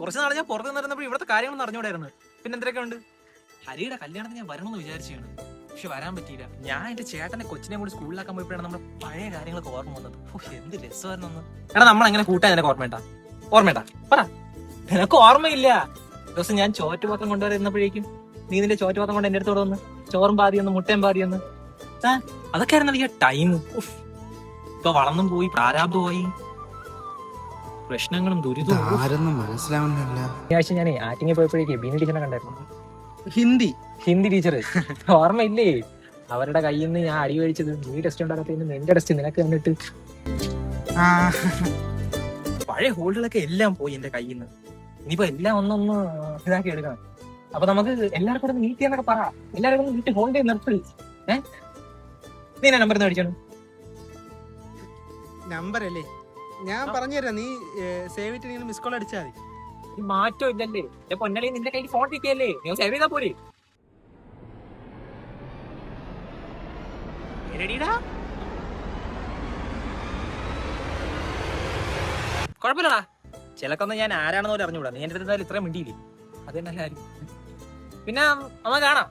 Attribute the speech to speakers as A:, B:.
A: കുറച്ച് നാളെ ഞാൻ പുറത്ത് നിന്നിരുന്നപ്പോൾ ഇവിടുത്തെ കാര്യങ്ങളൊന്നും അറിഞ്ഞൂടായിരുന്നു. പിന്നെ എന്തൊക്കെ ഉണ്ട്? ഹരിയുടെ കല്യാണത്തിന് ഞാൻ വരണമെന്ന് വിചാരിച്ചാണ്, പക്ഷെ വരാൻ പറ്റിയില്ല. ഞാൻ എന്റെ ചേട്ടനെ കൊച്ചിനെ കൂടി സ്കൂളിലാക്കാൻ പോയപ്പോഴാണ് നമ്മുടെ പഴയ കാര്യങ്ങളൊക്കെ ഓർമ്മ വന്നത്. എന്ത് രസമായിരുന്നു. എടാ നമ്മൾ എങ്ങനെ കൂട്ടാൻ നിനക്ക് ഓർമ്മേട്ടാ പറ. നിനക്ക് ഓർമ്മയില്ല? ദിവസം ഞാൻ ചോറ്റുപാത്രം കൊണ്ടുവരുന്നപ്പോഴേക്കും നീ നിന്റെ ചോറ്റുപാത്രം കൊണ്ട് എന്റെ അടുത്തോടെ വന്ന് ചോറും പാതിയൊന്ന് മുട്ടയും പാതിയൊന്ന് അതൊക്കെ ആയിരുന്നു ഈ ടൈം. ഇപ്പൊ വളർന്നും പോയി, പ്രാരാബ്ധമായി, പ്രശ്നങ്ങളും ദുരിതവും.
B: മനസ്സിലാവുന്നില്ല.
A: ഈ ആഴ്ച ഞാൻ ആറ്റിങ്ങി പോയപ്പോഴേക്ക് ബീനി ടീച്ചറിനെ കണ്ടായിരുന്നു.
B: ഹിന്ദി
A: ടീച്ചർ ഓർമ്മയില്ലേ? അവരുടെ കയ്യിൽ നിന്ന് ഞാൻ അടി കഴിച്ചത്, നീ ടെസ്റ്റ് ഉണ്ടാകത്തതിന് എന്റെ ടെസ്റ്റ് നിനക്ക് കണ്ടിട്ട് പഴയ ഹോൾഡുകളൊക്കെ എല്ലാം പോയി എന്റെ കയ്യിൽ നിന്ന്. ഇനിയിപ്പോ എല്ലാം ഒന്നൊന്ന് ഇതാക്കി എടുക്കണം. അപ്പൊ നമുക്ക് എല്ലാവർക്കും കൂടെ മീറ്റ് ചെയ്യാന്നൊക്കെ പറ. എല്ലാവരും ഒന്ന് വീട്ടിൽ ഹോൾഡ് ചെയ്ത് നിർത്തി. നീ നമ്പർ മേടിച്ചാണ്?
B: നമ്പർ അല്ലേ ഞാൻ പറഞ്ഞുതരാം, നീ സേവ് ഇട്ട് മിസ് കോൾ അടിച്ചാൽ മതി.
A: ഈ മാറ്റം ഇല്ലല്ലേ? പൊന്നലി നിന്റെ കയ്യിൽ ഫോൺ കിട്ടിയല്ലേ, നീ സേവ് ചെയ്താ പോരെ? കുഴപ്പമില്ലടാ, ചിലക്കൊന്നും ഞാൻ ആരാണെന്ന് പോലും അറിഞ്ഞൂടാ. നീ എന്റെ അടുത്ത് ഇത്രയും മിണ്ടിയില്ലേ, അത് തന്നെ. പിന്നെ അമ്മ കാണാം.